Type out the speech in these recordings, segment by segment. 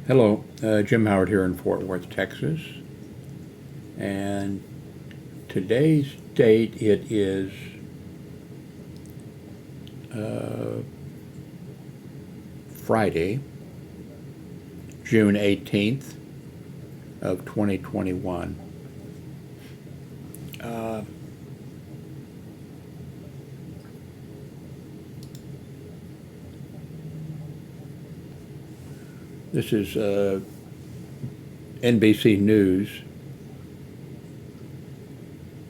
Hello, Jim Howard here in Fort Worth, Texas. And today's date, it is Friday, June 18th of 2021. This is NBC News.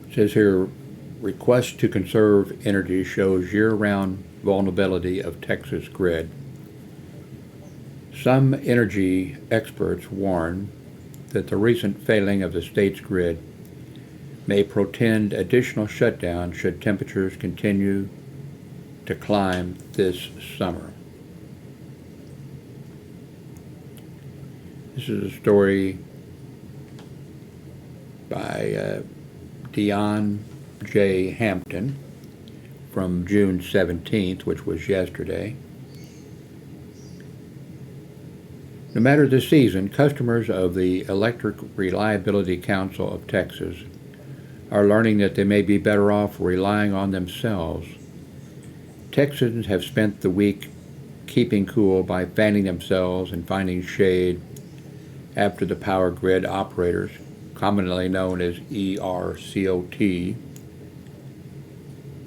It says here, request to conserve energy shows year-round vulnerability of Texas grid. Some energy experts warn that the recent failing of the state's grid may portend additional shutdown should temperatures continue to climb this summer. This is a story by Dion J. Hampton from June 17th, which was yesterday. No matter the season, customers of the Electric Reliability Council of Texas are learning that they may be better off relying on themselves. Texans have spent the week keeping cool by fanning themselves and finding shade after the power grid operators, commonly known as ERCOT,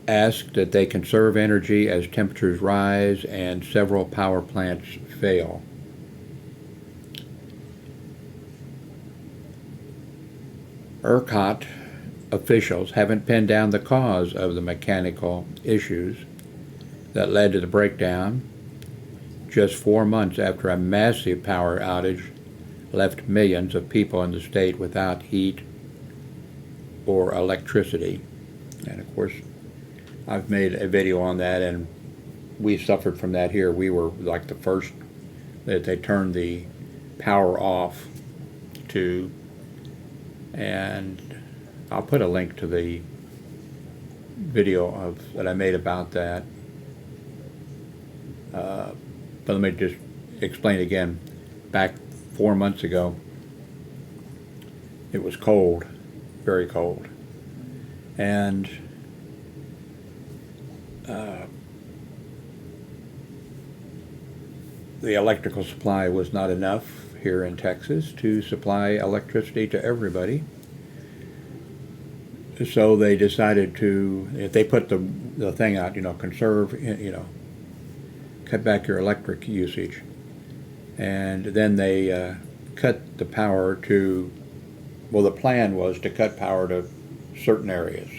asked that they conserve energy as temperatures rise and several power plants fail. ERCOT officials haven't pinned down the cause of the mechanical issues that led to the breakdown just 4 months after a massive power outage left millions of people in the state without heat or electricity. And of course, I've made a video on that, and we suffered from that here. We were like the first that they turned the power off to, and I'll put a link to the video that I made about that. But let me just explain again. Back 4 months ago, it was cold, very cold, and the electrical supply was not enough here in Texas to supply electricity to everybody. So they decided to, if they put the thing out, conserve, cut back your electric usage. And then they cut the power to, well, the plan was to cut power to certain areas.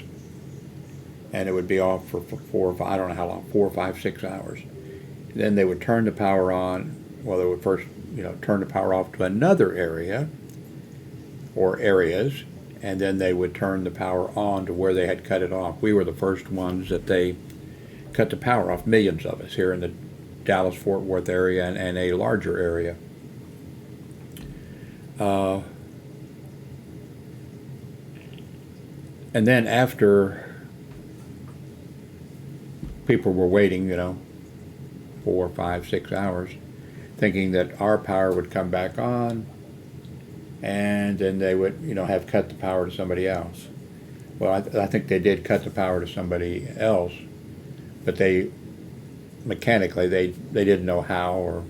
And it would be off for 4 or 5, I don't know how long, 4 or 5, 6 hours. Then they would turn the power on, well, they would first, turn the power off to another area or areas, and then they would turn the power on to where they had cut it off. We were the first ones that they cut the power off, millions of us here in the Dallas-Fort Worth area and a larger area. And then after people were waiting, 4, 5, 6 hours, thinking that our power would come back on, and then they would, have cut the power to somebody else. Well, I think they did cut the power to somebody else, but mechanically they didn't know how, or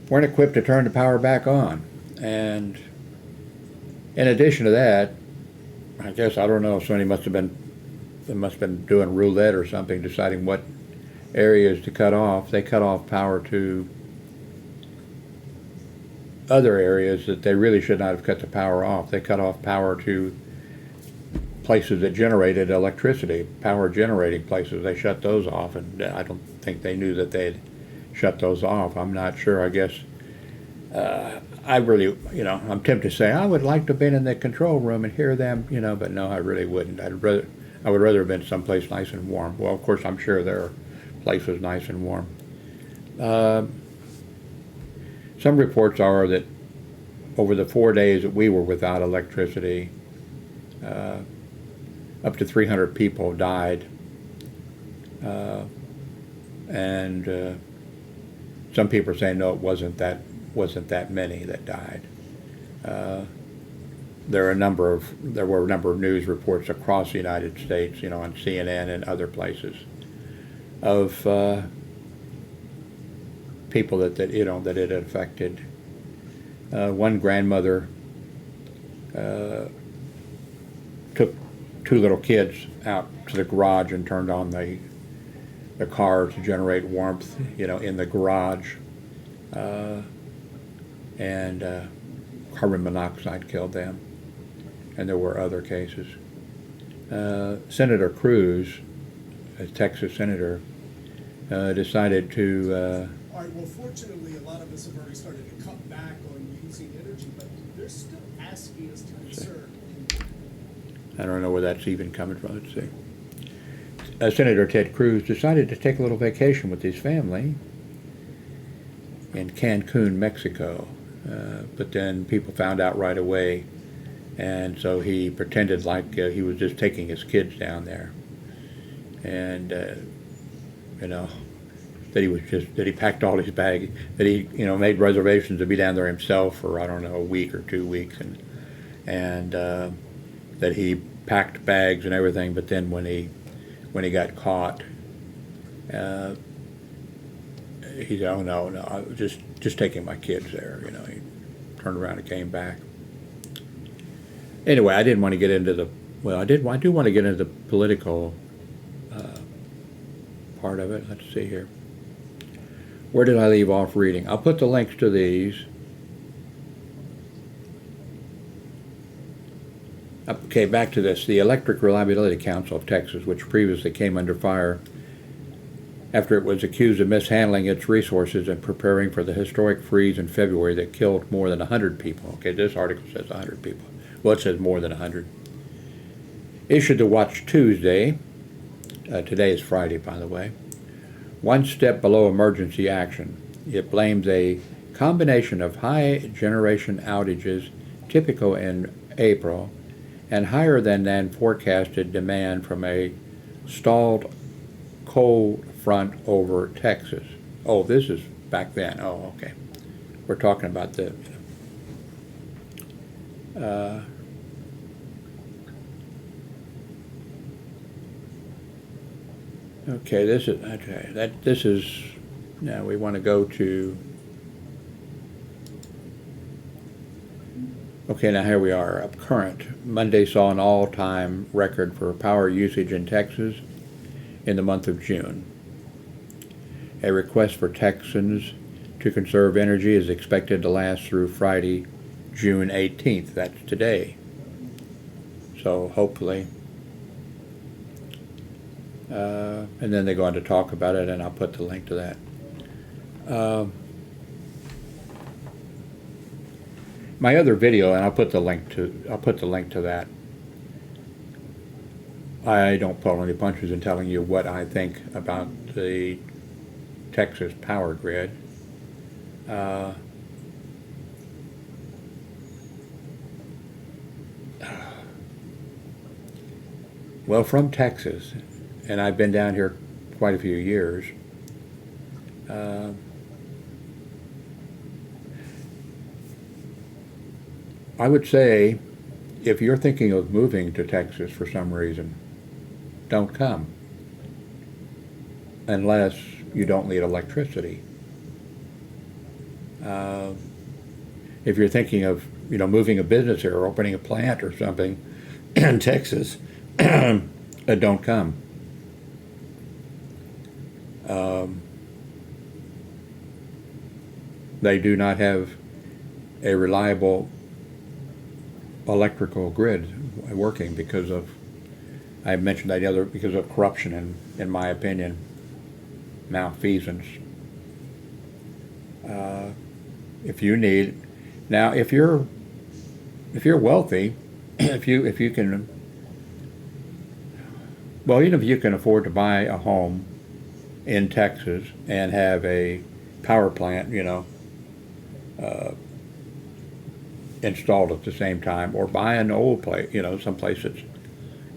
weren't equipped to turn the power back on. And in addition to that, I guess, I don't know, somebody must have been doing roulette or something, deciding what areas to cut off. They cut off power to other areas that they really should not have cut the power off. They cut off power to places that generated electricity, power generating places. They shut those off, and I don't think they knew that they'd shut those off. I'm not sure. I guess I really, I'm tempted to say I would like to have been in the control room and hear them, but no, I really wouldn't. I would rather have been someplace nice and warm. Well, of course, I'm sure there are places nice and warm. Some reports are that over the 4 days that we were without electricity, up to 300 people died, and some some people are saying no, it wasn't that many that died. Uh, there were a number of news reports across the United States, on CNN and other places, of people that it had affected. One grandmother took two little kids out to the garage and turned on the car to generate warmth, in the garage, and carbon monoxide killed them. And there were other cases. Senator Cruz, a Texas senator, decided to. All right, well, fortunately, a lot of us have already started to cut back on using energy, but they're still asking us to conserve. I don't know where that's even coming from. Let's see. Senator Ted Cruz decided to take a little vacation with his family in Cancun, Mexico. But then people found out right away, and so he pretended like he was just taking his kids down there. And, that he packed all his bags, that he, made reservations to be down there himself for, I don't know, a week or 2 weeks, and that he packed bags and everything, but then when he got caught, he said, "Oh no, I was just taking my kids there." He turned around and came back. Anyway, I didn't want to get into the. Well, I do want to get into the political part of it. Let's see here. Where did I leave off reading? I'll put the links to these. Okay, back to this. The Electric Reliability Council of Texas, which previously came under fire after it was accused of mishandling its resources and preparing for the historic freeze in February that killed more than 100 people. Okay, this article says 100 people. Well, it says more than 100. Issued to watch Tuesday. Today is Friday, by the way. One step below emergency action. It blames a combination of high generation outages typical in April and higher than forecasted demand from a stalled cold front over Texas. Oh, this is back then. Oh, okay. We're talking about the. Okay, this is. Now we want to go to. Okay, now here we are, up current. Monday saw an all-time record for power usage in Texas in the month of June. A request for Texans to conserve energy is expected to last through Friday, June 18th. That's today. So hopefully. And then they go on to talk about it, and I'll put the link to that. My other video, and I'll put the link to that. I don't pull any punches in telling you what I think about the Texas power grid. Well, from Texas, and I've been down here quite a few years. I would say, if you're thinking of moving to Texas for some reason, don't come unless you don't need electricity. If you're thinking of moving a business here or opening a plant or something in Texas, don't come. They do not have a reliable electrical grid working because of, I mentioned that the other, because of corruption and, in my opinion, malfeasance. If you need, now if you're wealthy, if you can, well, even if you can afford to buy a home in Texas and have a power plant, installed at the same time, or buy an old place, someplace that's,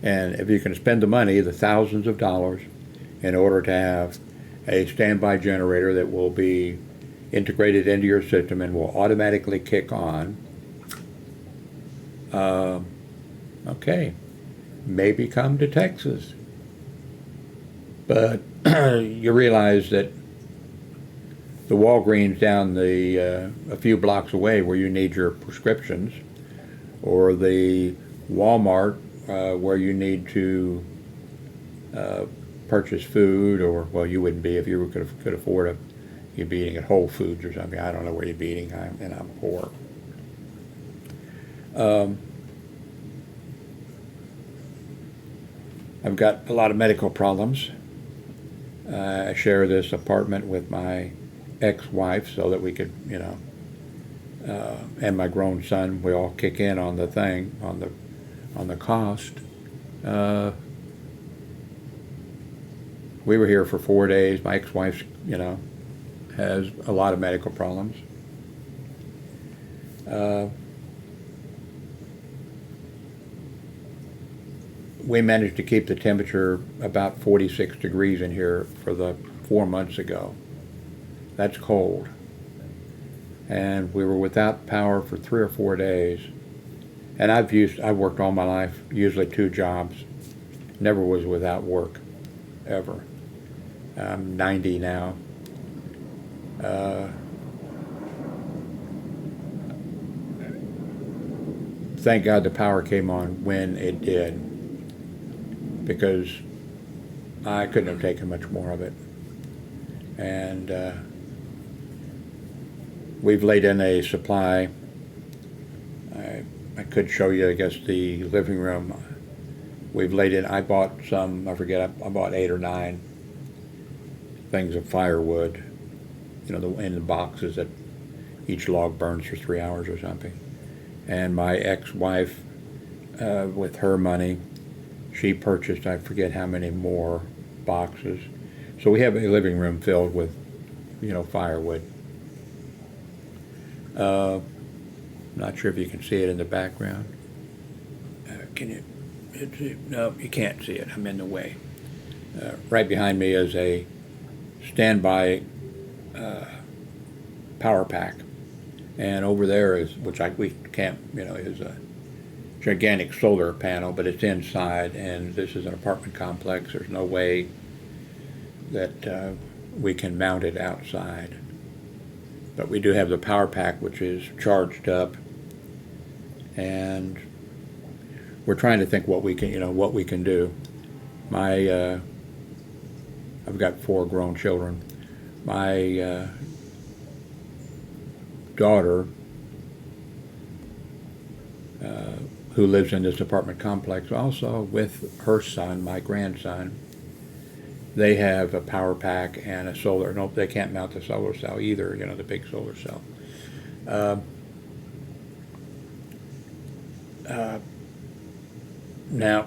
and if you can spend the money, the thousands of dollars, in order to have a standby generator that will be integrated into your system and will automatically kick on. Okay, maybe come to Texas. But you realize that the Walgreens down a few blocks away where you need your prescriptions, or the Walmart where you need to purchase food, or, well, you wouldn't be if you could afford it. You'd be eating at Whole Foods or something. I don't know where you'd be eating, and I'm poor. I've got a lot of medical problems. I share this apartment with my ex-wife so that we could, and my grown son, we all kick in on the thing, on the cost. We were here for 4 days. My ex-wife, has a lot of medical problems. We managed to keep the temperature about 46 degrees in here for the 4 months ago. That's cold. And we were without power for 3 or 4 days. And I've worked all my life, usually 2 jobs. Never was without work, ever. I'm 90 now. Thank God the power came on when it did, because I couldn't have taken much more of it. And we've laid in a supply. I could show you, I guess, the living room. We've laid in, I bought some, I forget, I bought 8 or 9 things of firewood, in the boxes that each log burns for 3 hours or something. And my ex-wife, with her money, she purchased, I forget how many more boxes. So we have a living room filled with, firewood. Not sure if you can see it in the background. Can you? No, you can't see it. I'm in the way. Right behind me is a standby power pack, and over there is, we can't, is a gigantic solar panel, but it's inside, and this is an apartment complex. There's no way that we can mount it outside. But we do have the power pack, which is charged up, and we're trying to think what we can do. I've got 4 grown children. My daughter, who lives in this apartment complex, also with her son, my grandson, they have a power pack and a solar. Nope, they can't mount the solar cell either, the big solar cell. Now,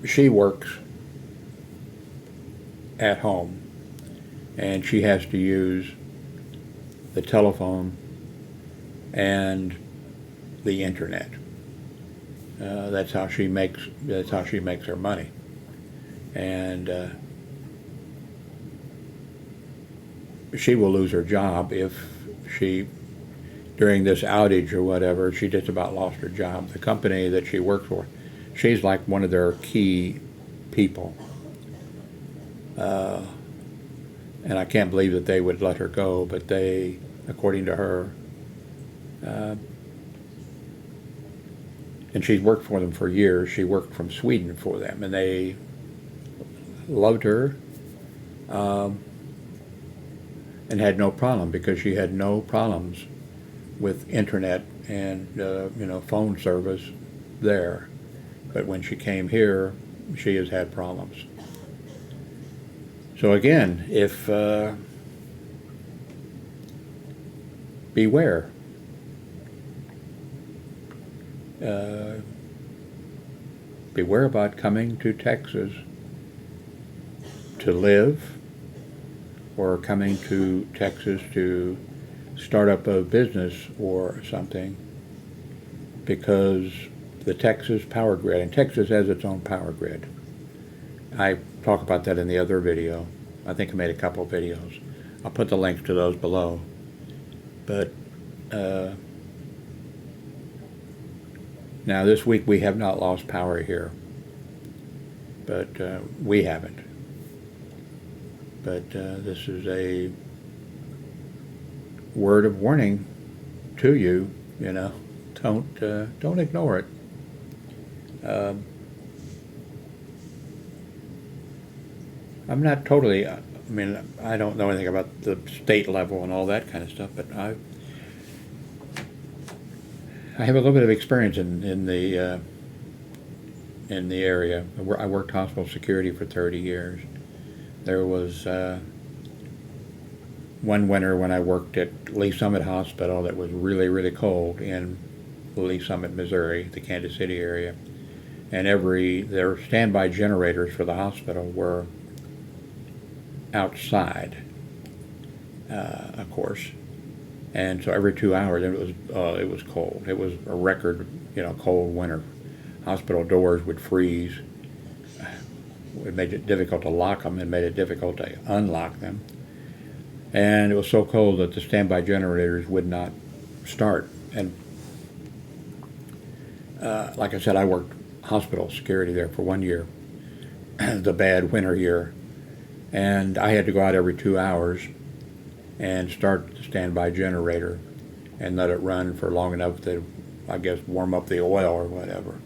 she works at home, and she has to use the telephone and the internet. That's how she makes her money. And she will lose her job if during this outage or whatever, she just about lost her job. The company that she works for, she's like one of their key people. And I can't believe that they would let her go, but they, according to her, and she's worked for them for years. She worked from Sweden for them, and they loved her, and had no problem, because she had no problems with internet and phone service there. But when she came here, she has had problems. So again, if beware. Beware about coming to Texas to live, or coming to Texas to start up a business or something, because the Texas power grid, and Texas has its own power grid. I talk about that in the other video. I think I made a couple videos I'll put the links to those below. But now this week we have not lost power here, but we haven't. But this is a word of warning to you. You know, don't ignore it. I'm not totally. I mean, I don't know anything about the state level and all that kind of stuff, but I have a little bit of experience in the area. I worked hospital security for 30 years. There was one winter when I worked at Lee Summit Hospital that was really, really cold in Lee Summit, Missouri, the Kansas City area. And their standby generators for the hospital were outside, of course. And so every 2 hours it was cold. It was a record, cold winter. Hospital doors would freeze. It made it difficult to lock them and made it difficult to unlock them. And it was so cold that the standby generators would not start. And like I said, I worked hospital security there for 1 year, the bad winter year. And I had to go out every 2 hours and start the standby generator and let it run for long enough to, I guess, warm up the oil or whatever.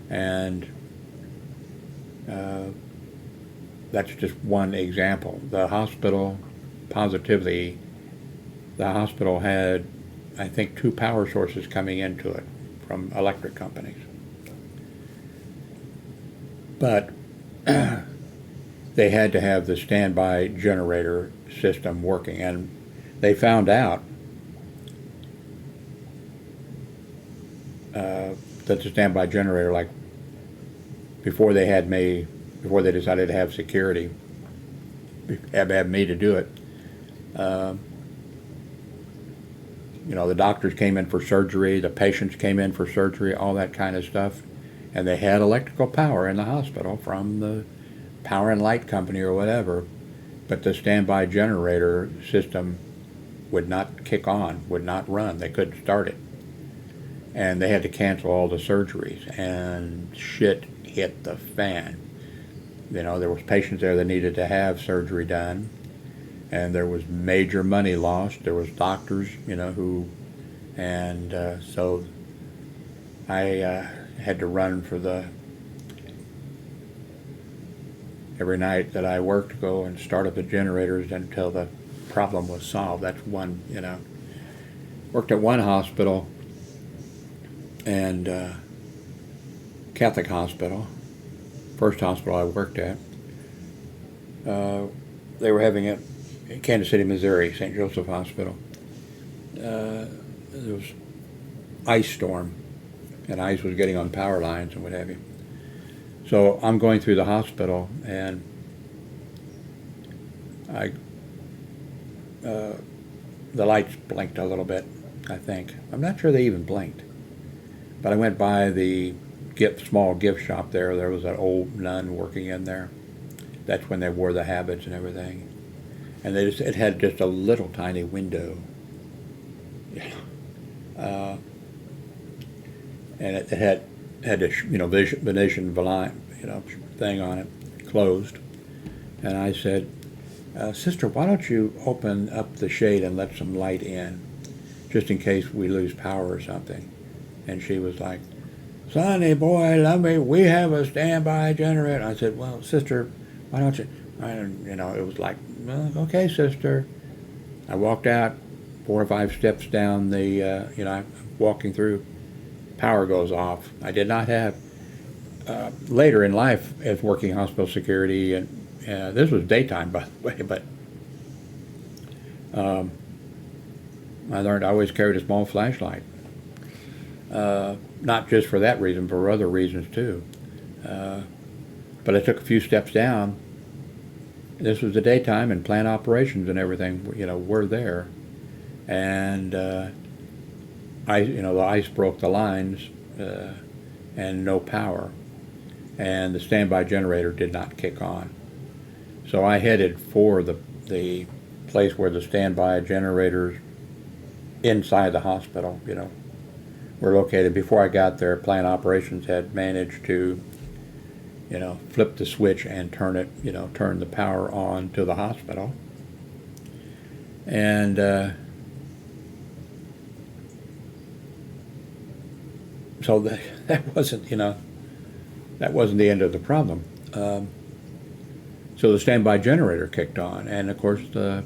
And that's just one example. The hospital had, I think, 2 power sources coming into it from electric companies. But they had to have the standby generator system working, and they found out that the standby generator, like before they decided to have security, have me to do it. The doctors came in for surgery, the patients came in for surgery, all that kind of stuff, and they had electrical power in the hospital from the power and light company or whatever, but the standby generator system would not kick on, would not run. They couldn't start it. And they had to cancel all the surgeries, and shit hit the fan. There was patients there that needed to have surgery done, and there was major money lost. There was doctors, so I had to run for every night that I worked, go and start up the generators until the problem was solved. That's one, worked at one hospital, and Catholic hospital, first hospital I worked at. They were having it in Kansas City, Missouri, St. Joseph Hospital. There was ice storm, and ice was getting on power lines and what have you. So I'm going through the hospital, and the lights blinked a little bit, I think. I'm not sure they even blinked. But I went by the small gift shop there. There was an old nun working in there. That's when they wore the habits and everything. And it had just a little tiny window. And it had a Venetian blind, thing on it, closed. And I said, "Sister, why don't you open up the shade and let some light in, just in case we lose power or something?" And she was like, "Sonny boy, love me, we have a standby generator." I said, "Well, sister, why don't you?" It was like, "Well, okay, sister." I walked out 4 or 5 steps down I'm walking through. Power goes off. I did not have, later in life as working hospital security, and this was daytime, by the way, but I learned I always carried a small flashlight. Not just for that reason, but for other reasons too. But I took a few steps down. This was the daytime, and plant operations and everything, were there. And the ice broke the lines, and no power. And the standby generator did not kick on. So I headed for the place where the standby generators inside the hospital, were located. Before I got there, plant operations had managed to, flip the switch and turn the power on to the hospital. And so that wasn't, that wasn't the end of the problem. So the standby generator kicked on, and of course the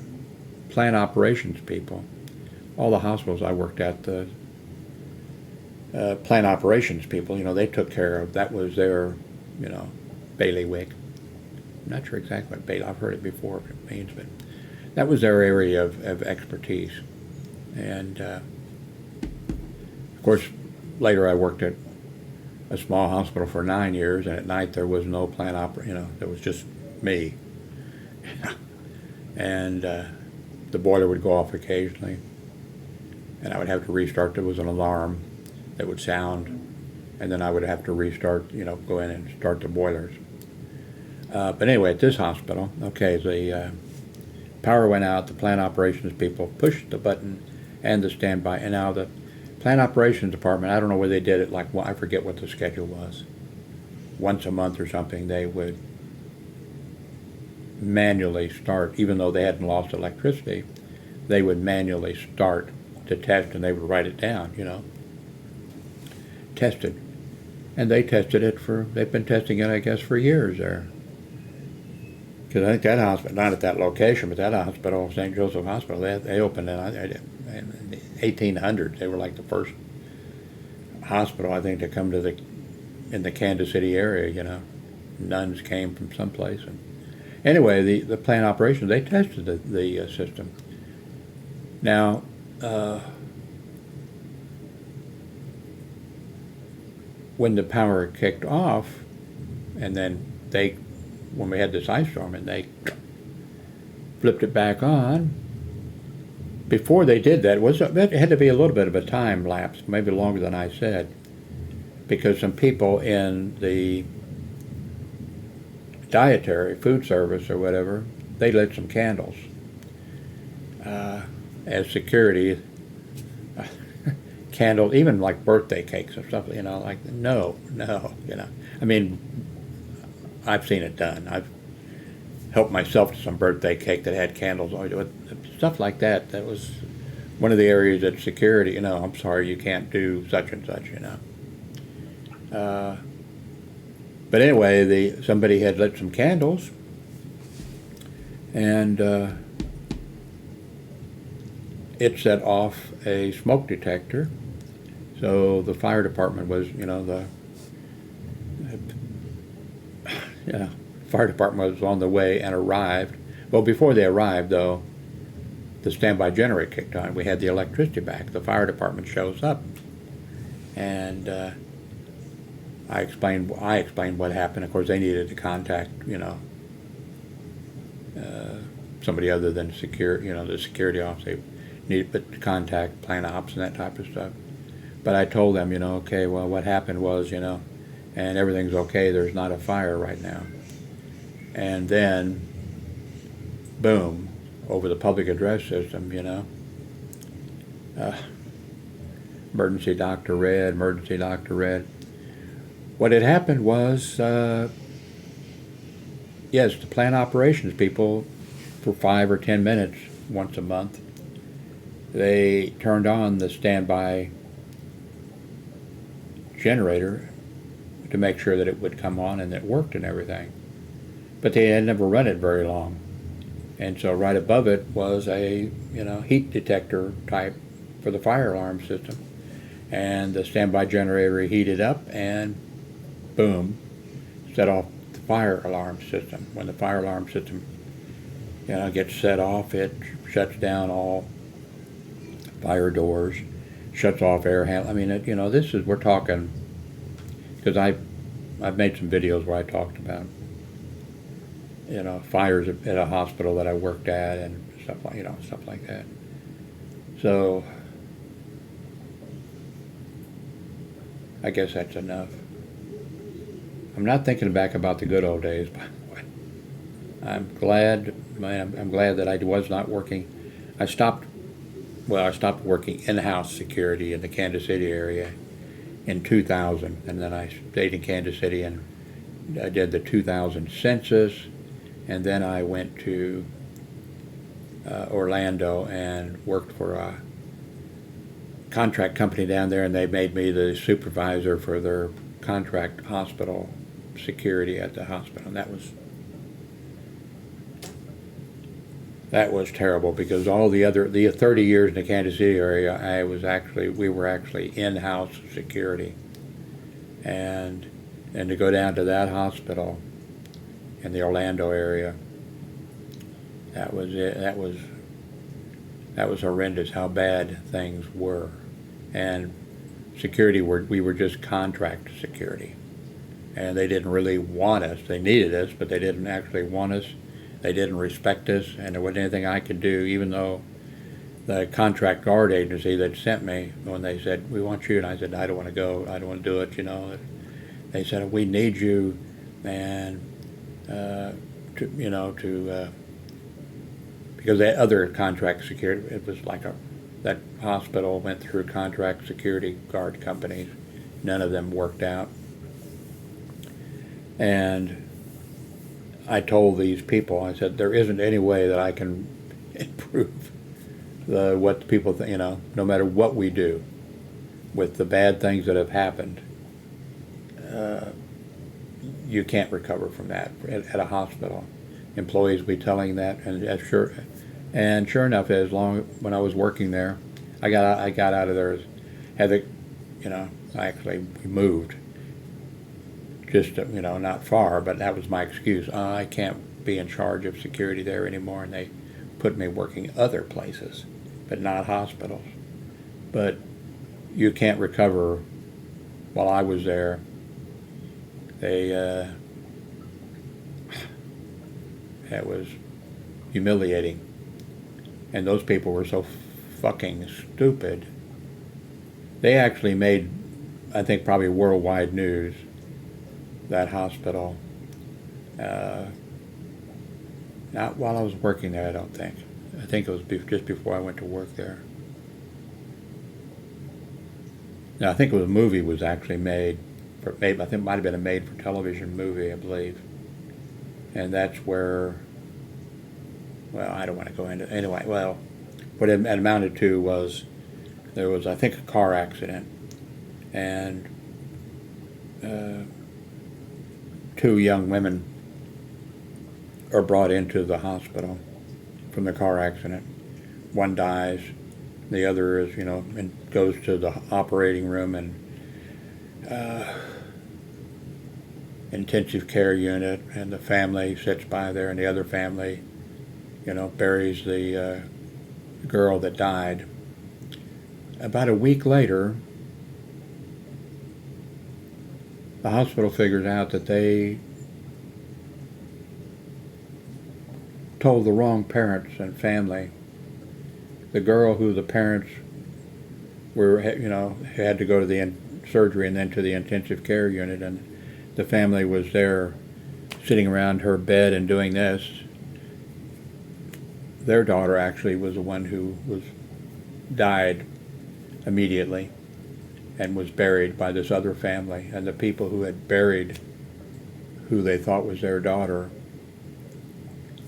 plant operations people, all the hospitals I worked at, the plant operations people, they took care of, that was their, bailiwick. I'm not sure exactly what bailiwick, I've heard it before, what it means, but that was their area of expertise. And of course, later I worked at a small hospital for 9 years, and at night there was no plant there was just me. And the boiler would go off occasionally, and I would have to restart. There was an alarm that would sound, and then I would have to restart, go in and start the boilers. But anyway, at this hospital, okay, the power went out, the plant operations people pushed the button, and the standby, and now the plant operations department, I don't know where they did it, I forget what the schedule was. Once a month or something, they would manually start, even though they hadn't lost electricity, they would manually start to test, and they would write it down, tested. And they tested it they've been testing it, I guess, for years there. Because I think that hospital, not at that location, but that hospital, St. Joseph Hospital, they opened in the 1800s. They were like the first hospital, I think, to come to in the Kansas City area, Nuns came from someplace. And anyway, the plant operations, they tested the system. Now, when the power kicked off, and then when we had this ice storm, and they flipped it back on, before they did that, it had to be a little bit of a time lapse, maybe longer than I said, because some people in the dietary food service or whatever, they lit some candles as security. Candles, even like birthday cakes and stuff, like no, I mean, I've seen it done. I've helped myself to some birthday cake that had candles on it, stuff like that. That was one of the areas that security, I'm sorry, you can't do such and such, But anyway, somebody had lit some candles, and it set off a smoke detector. So the fire department was, fire department was on the way and arrived. Well, before they arrived, though, the standby generator kicked on. We had the electricity back. The fire department shows up, and I explained what happened. Of course, they needed to contact, somebody other than the security office. They needed to contact plant ops and that type of stuff. But I told them, okay, well, what happened was, and everything's okay. There's not a fire right now. And then, boom, over the public address system, emergency doctor red, emergency doctor red. What had happened was, yes, the plant operations people, for 5 or 10 minutes once a month, they turned on the standby generator to make sure that it would come on and it worked and everything. But they had never run it very long. And so right above it was a, heat detector type for the fire alarm system. And the standby generator heated up and boom, set off the fire alarm system. When the fire alarm system, gets set off, it shuts down all fire doors, shuts off air handle. I mean, we're talking, because I've made some videos where I talked about, fires at a hospital that I worked at and stuff like that. So I guess that's enough. I'm not thinking back about the good old days, by the way. I'm glad man, I'm glad that I was not working. I stopped. Well, I stopped working in-house security in the Kansas City area in 2000, and then I stayed in Kansas City and I did the 2000 census, and then I went to Orlando and worked for a contract company down there, and they made me the supervisor for their contract hospital security at the hospital. And that was terrible because all the 30 years in the Kansas City area, we were actually in-house security, and to go down to that hospital in the Orlando area, that was it. That was horrendous how bad things were, and we were just contract security, and they didn't really want us. They needed us, but they didn't actually want us. They didn't respect us, and there wasn't anything I could do, even though the contract guard agency that sent me, when they said, we want you, and I said, I don't want to go, I don't want to do it, They said, we need you, and, because the other contract security, it was like that hospital went through contract security guard companies. None of them worked out. And I told these people, I said, there isn't any way that I can improve what the people think, no matter what we do with the bad things that have happened, you can't recover from that at a hospital. Employees be telling that, and sure enough, when I was working there, I got out of there, I actually moved. Just, not far, but that was my excuse. I can't be in charge of security there anymore, and they put me working other places, but not hospitals. But you can't recover. While I was there, it was humiliating, and those people were so fucking stupid. They actually made, I think, probably worldwide news. That hospital, not while I was working there, I don't think. I think it was just before I went to work there. Now, I think a movie was actually made. I think it might have been a made-for-television movie, I believe. And that's where, well, I don't want to go into it. Anyway, well, what it amounted to was there was, I think, a car accident, and two young women are brought into the hospital from the car accident. One dies, the other is, and goes to the operating room and intensive care unit, and the family sits by there, and the other family, buries the girl that died. About a week later, the hospital figures out that they told the wrong parents and family. The girl who the parents had to go to the surgery and then to the intensive care unit, and the family was there sitting around her bed and doing this. Their daughter actually was the one who died immediately and was buried by this other family, and the people who had buried who they thought was their daughter,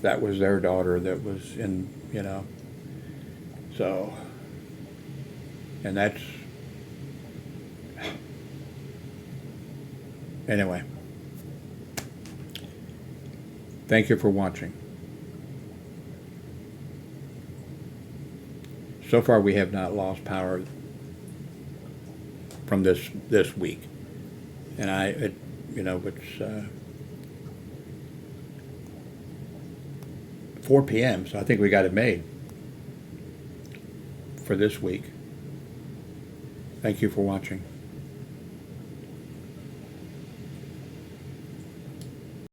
that was their daughter that was in, so, and that's, anyway. Thank you for watching. So far we have not lost power from this week, and it's 4 p.m. so I think we got it made for this week. Thank you for watching.